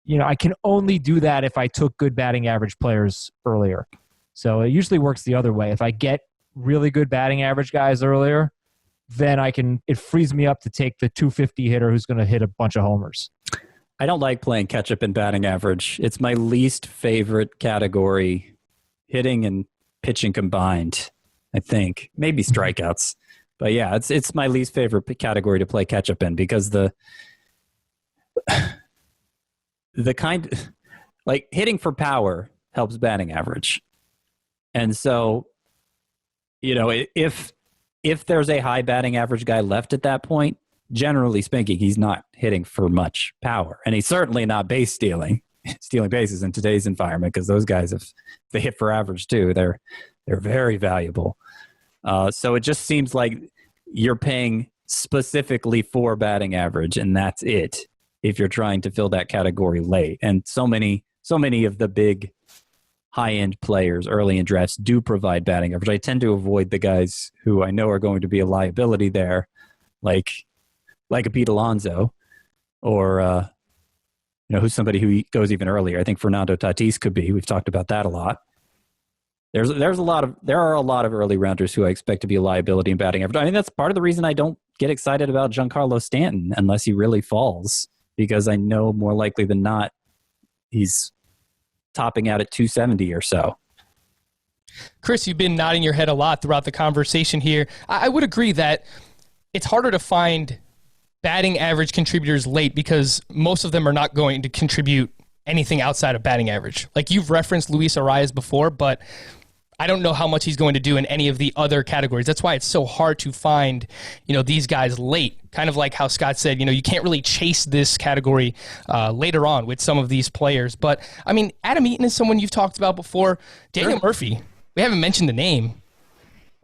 I can only do that if I took good batting average players earlier. So it usually works the other way. If I get really good batting average guys earlier, then it frees me up to take the 250 hitter who's going to hit a bunch of homers. I don't like playing catch-up in batting average. It's my least favorite category, hitting and pitching combined, I think. Maybe strikeouts. But yeah, it's my least favorite category to play catch-up in because the kind, hitting for power helps batting average. And so, if if there's a high batting average guy left at that point, generally speaking, he's not hitting for much power. And he's certainly not stealing bases in today's environment, because those guys, if they hit for average too, they're very valuable. So it just seems like you're paying specifically for batting average, and that's it if you're trying to fill that category late. And so many of the big high-end players early in drafts do provide batting average. I tend to avoid the guys who I know are going to be a liability there, like a Pete Alonso, or who's somebody who goes even earlier. I think Fernando Tatis could be. We've talked about that a lot. There are a lot of early rounders who I expect to be a liability in batting average. I mean, that's part of the reason I don't get excited about Giancarlo Stanton unless he really falls, because I know more likely than not he's topping out at 270 or so. Chris, you've been nodding your head a lot throughout the conversation here. I would agree that it's harder to find batting average contributors late because most of them are not going to contribute anything outside of batting average. Like, you've referenced Luis Arias before, but I don't know how much he's going to do in any of the other categories. That's why it's so hard to find, these guys late. Kind of like how Scott said, you can't really chase this category later on with some of these players. But, I mean, Adam Eaton is someone you've talked about before. Daniel Murphy, we haven't mentioned the name.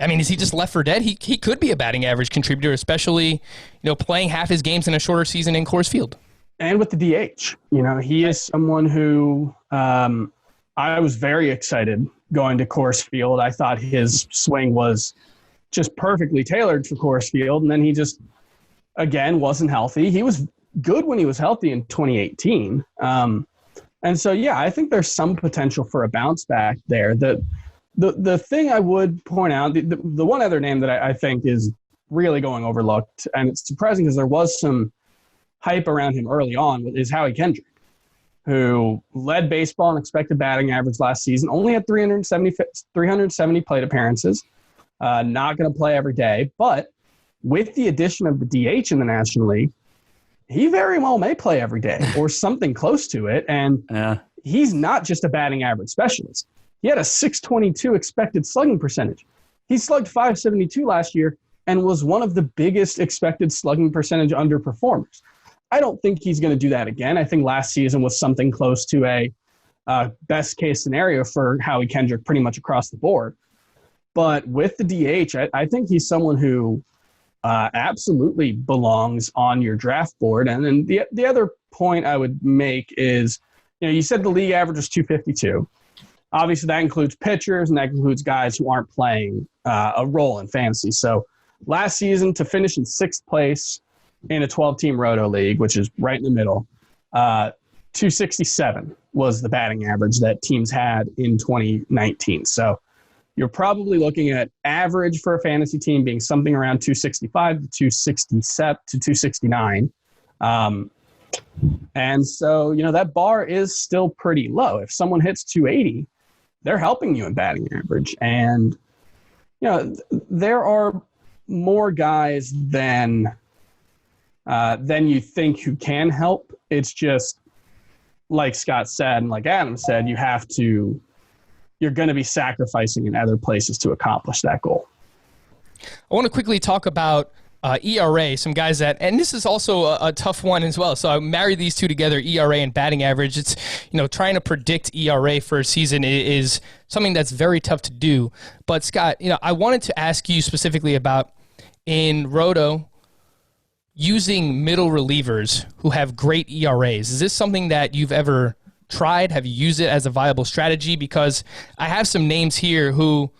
I mean, is he just left for dead? He could be a batting average contributor, especially, playing half his games in a shorter season in Coors Field. And with the DH, he is someone who I was very excited going to Coors Field. I thought his swing was just perfectly tailored for Coors Field, and then he just, again, wasn't healthy. He was good when he was healthy in 2018. And so, yeah, I think there's some potential for a bounce back there. The thing I would point out, the one other name that I think is really going overlooked, and it's surprising because there was some hype around him early on, is Howie Kendrick, who led baseball in expected batting average last season, only had 370 plate appearances, not going to play every day. But with the addition of the DH in the National League, he very well may play every day or something close to it. And he's not just a batting average specialist. He had a 622 expected slugging percentage. He slugged 572 last year and was one of the biggest expected slugging percentage underperformers. I don't think he's going to do that again. I think last season was something close to a best case scenario for Howie Kendrick pretty much across the board. But with the DH, I think he's someone who absolutely belongs on your draft board. And then the other point I would make is, you said the league average is 252. Obviously, that includes pitchers and that includes guys who aren't playing a role in fantasy. So last season, to finish in sixth place in a 12-team roto league, which is right in the middle, 267 was the batting average that teams had in 2019. So you're probably looking at average for a fantasy team being something around 265 to 267 to 269. And so, that bar is still pretty low. If someone hits 280, they're helping you in batting average. And, there are more guys than you think who can help. It's just, like Scott said, and like Adam said, you're going to be sacrificing in other places to accomplish that goal. I want to quickly talk about ERA, some guys and this is also a tough one as well. So I married these two together, ERA and batting average. It's, trying to predict ERA for a season is something that's very tough to do. But Scott, I wanted to ask you specifically about in Roto, using middle relievers who have great ERAs. Is this something that you've ever tried? Have you used it as a viable strategy? Because I have some names here who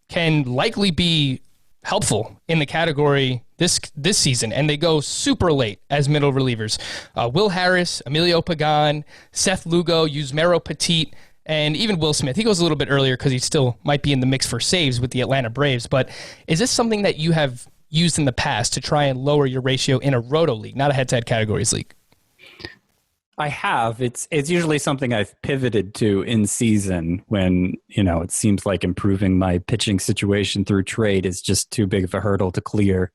can likely be helpful in the category this season, and they go super late as middle relievers. Will Harris, Emilio Pagan, Seth Lugo, Yusmeiro Petit, and even Will Smith. He goes a little bit earlier because he still might be in the mix for saves with the Atlanta Braves. But is this something that you have used in the past to try and lower your ratio in a roto league, not a head-to-head categories league? I have. It's usually something I've pivoted to in season when, it seems like improving my pitching situation through trade is just too big of a hurdle to clear.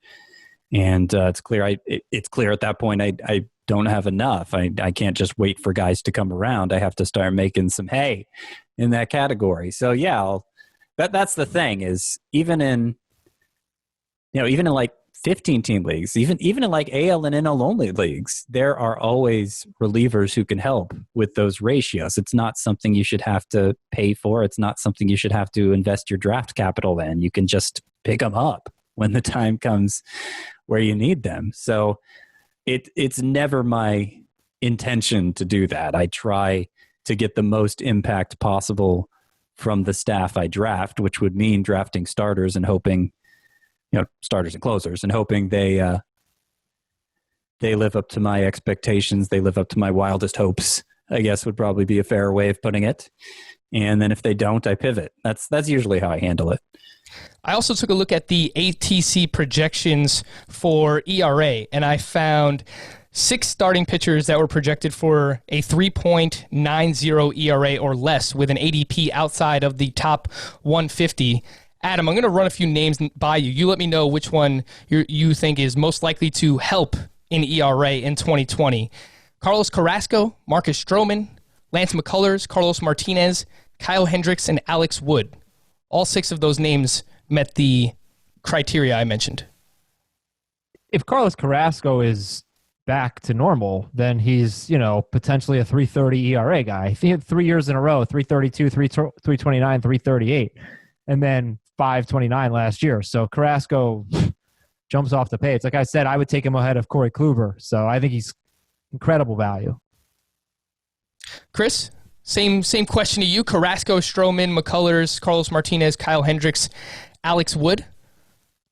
And it's clear it's clear at that point I don't have enough. I can't just wait for guys to come around. I have to start making some hay in that category. So yeah, that's the thing is even in even in like 15-team leagues, even in like AL and NL only leagues, there are always relievers who can help with those ratios. It's not something you should have to pay for. It's not something you should have to invest your draft capital in. You can just pick them up when the time comes where you need them. So it's never my intention to do that. I try to get the most impact possible from the staff I draft, which would mean drafting starters and hoping, starters and closers, and hoping they live up to my expectations. They live up to my wildest hopes, I guess would probably be a fair way of putting it. And then if they don't, I pivot. That's usually how I handle it. I also took a look at the ATC projections for ERA, and I found 6 starting pitchers that were projected for a 3.90 ERA or less with an ADP outside of the top 150. Adam, I'm going to run a few names by you. You let me know which one you think is most likely to help in ERA in 2020. Carlos Carrasco, Marcus Stroman, Lance McCullers, Carlos Martinez, Kyle Hendricks, and Alex Wood. All 6 of those names met the criteria I mentioned. If Carlos Carrasco is back to normal, then he's, potentially a 3.30 ERA guy. He had 3 years in a row, 3.32, 3.29, 3.38, and then 5.29 last year. So Carrasco jumps off the page. Like I said, I would take him ahead of Corey Kluber. So I think he's incredible value. Chris, same question to you. Carrasco, Stroman, McCullers, Carlos Martinez, Kyle Hendricks, Alex Wood.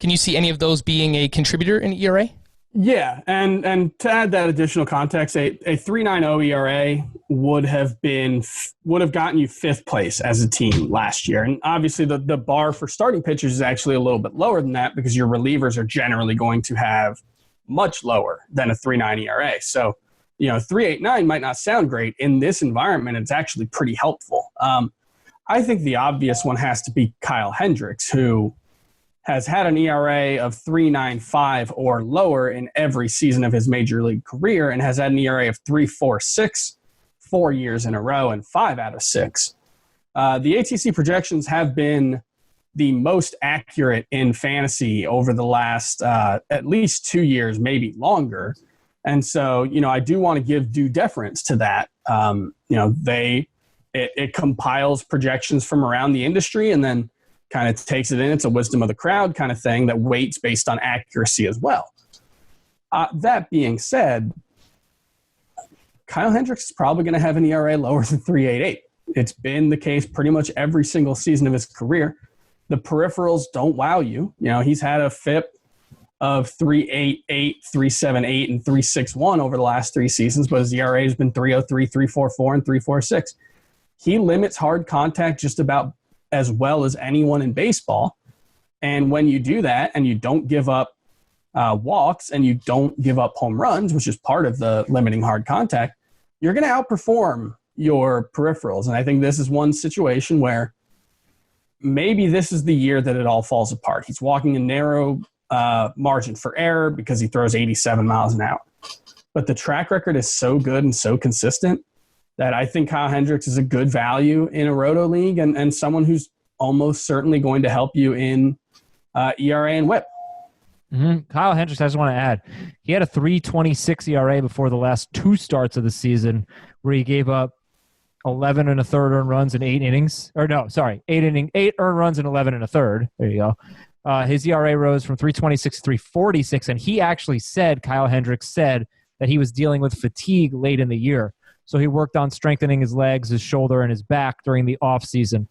Can you see any of those being a contributor in ERA? Yeah, and to add that additional context, a 3.90 ERA would have gotten you 5th place as a team last year. And obviously the bar for starting pitchers is actually a little bit lower than that because your relievers are generally going to have much lower than a 3.9 ERA. So, 3.89 might not sound great. In this environment, it's actually pretty helpful. I think the obvious one has to be Kyle Hendricks, who has had an ERA of 3.95 or lower in every season of his major league career and has had an ERA of 3.46 4 years in a row and 5 out of 6. The ATC projections have been the most accurate in fantasy over the last at least 2 years, maybe longer. And so, I do want to give due deference to that. It compiles projections from around the industry and then kind of takes it in. It's a wisdom of the crowd kind of thing that weights based on accuracy as well. That being said, Kyle Hendricks is probably going to have an ERA lower than 3.88. It's been the case pretty much every single season of his career. The peripherals don't wow you. He's had a FIP of 3.88, 3.78, and 3.61 over the last 3 seasons, but his ERA has been 3.03, 3.44, and 3.46. He limits hard contact just about as well as anyone in baseball. And when you do that and you don't give up walks and you don't give up home runs, which is part of the limiting hard contact, you're going to outperform your peripherals. And I think this is one situation where maybe this is the year that it all falls apart. He's walking a narrow margin for error because he throws 87 miles an hour. But the track record is so good and so consistent that I think Kyle Hendricks is a good value in a roto league and someone who's almost certainly going to help you in ERA and WHIP. Mm-hmm. Kyle Hendricks, I just want to add, he had a 3.26 ERA before the last 2 starts of the season where he gave up 11 and a third earned runs in 8 innings. Or no, sorry, 8 earned runs in 11 and a third. There you go. His ERA rose from 3.26 to 3.46, and he actually said, Kyle Hendricks said, that he was dealing with fatigue late in the year. So he worked on strengthening his legs, his shoulder, and his back during the offseason.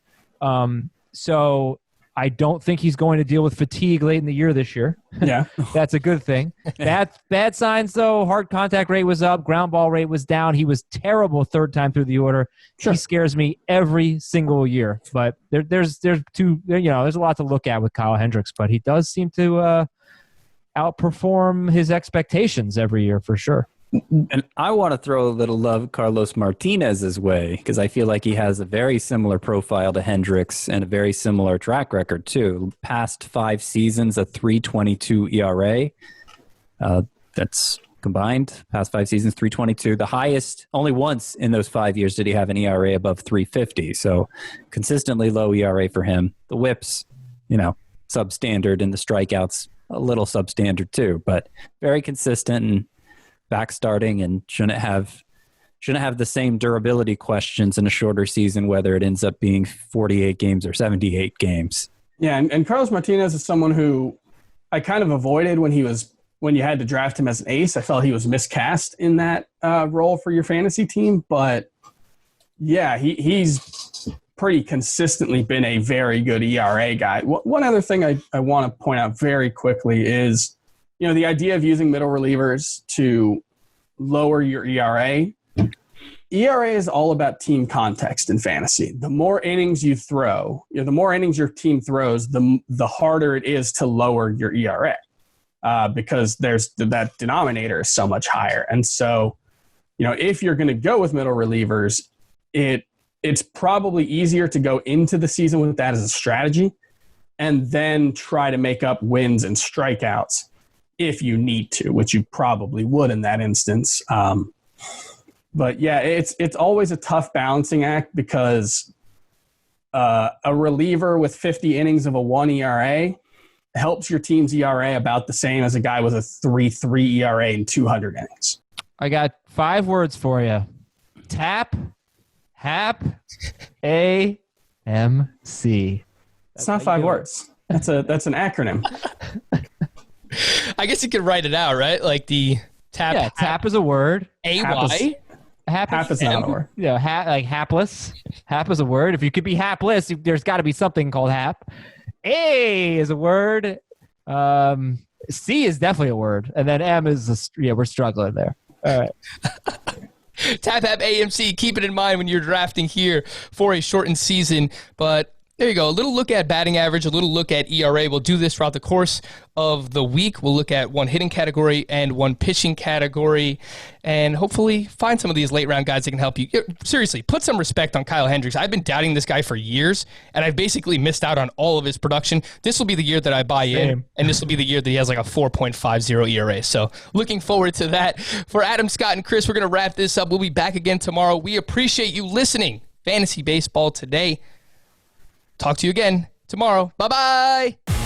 So I don't think he's going to deal with fatigue late in the year this year. Yeah. That's a good thing. Bad signs, though. Hard contact rate was up. Ground ball rate was down. He was terrible 3rd time through the order. Sure. He scares me every single year. But there's a lot to look at with Kyle Hendricks. But he does seem to outperform his expectations every year for sure. And I want to throw a little love Carlos Martinez's way because I feel like he has a very similar profile to Hendricks and a very similar track record too. Past 5 seasons, a 3.22 ERA. That's combined. Past 5 seasons, 3.22. The highest, only once in those 5 years did he have an ERA above 3.50. So consistently low ERA for him. The whips, substandard, and the strikeouts a little substandard too, but very consistent and back starting, and shouldn't have the same durability questions in a shorter season, whether it ends up being 48 games or 78 games. Yeah, and Carlos Martinez is someone who I kind of avoided when you had to draft him as an ace. I felt he was miscast in that role for your fantasy team, but yeah, he's pretty consistently been a very good ERA guy. One other thing I want to point out very quickly is, the idea of using middle relievers to lower your ERA. ERA is all about team context in fantasy. The more innings you throw, the more innings your team throws, the harder it is to lower your ERA because that denominator is so much higher. And so, if you're going to go with middle relievers, it's probably easier to go into the season with that as a strategy and then try to make up wins and strikeouts if you need to, which you probably would in that instance. But yeah, it's always a tough balancing act because a reliever with 50 innings of a 1 ERA helps your team's ERA about the same as a guy with a 3.3 ERA in 200 innings. I got 5 words for you. Tap, hap, AMC. It's not 5 words. That's an acronym. I guess you could write it out, right? Like the tap. Yeah, tap is a word. AY. Hap is not a word. Like hapless. Hap is a word. If you could be hapless, there's got to be something called hap. A is a word. C is definitely a word. And then M is, we're struggling there. All right. Tap AMC. Keep it in mind when you're drafting here for a shortened season. But there you go. A little look at batting average, a little look at ERA. We'll do this throughout the course of the week. We'll look at one hitting category and one pitching category and hopefully find some of these late round guys that can help you. Seriously, put some respect on Kyle Hendricks. I've been doubting this guy for years, and I've basically missed out on all of his production. This will be the year that I buy in, and this will be the year that he has like a 4.50 ERA. So looking forward to that. For Adam, Scott, and Chris, we're going to wrap this up. We'll be back again tomorrow. We appreciate you listening. Fantasy Baseball Today. Talk to you again tomorrow. Bye-bye.